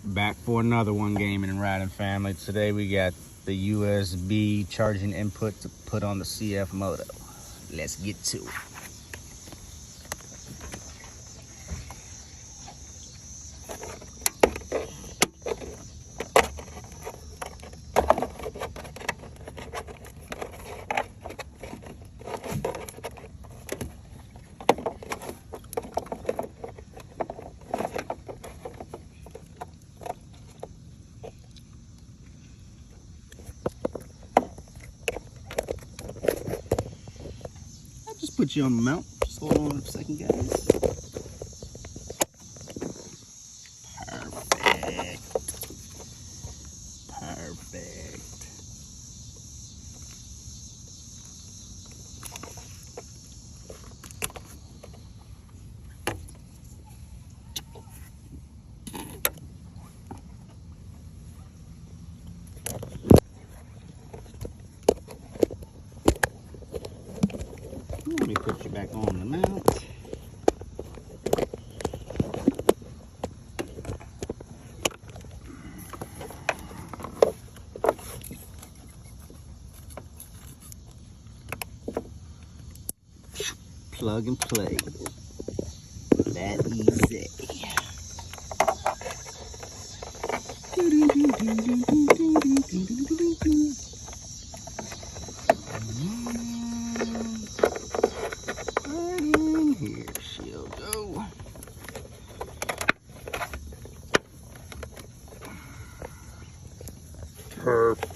Back for another one, gaming and riding family. Today we got the USB charging input to put on the CF moto. Let's get to it. Just put you on the mount. Just hold on a second, guys. Perfect. Perfect. Let me put you back on the mount. Plug and play. That easy. Here she'll go. Perfect.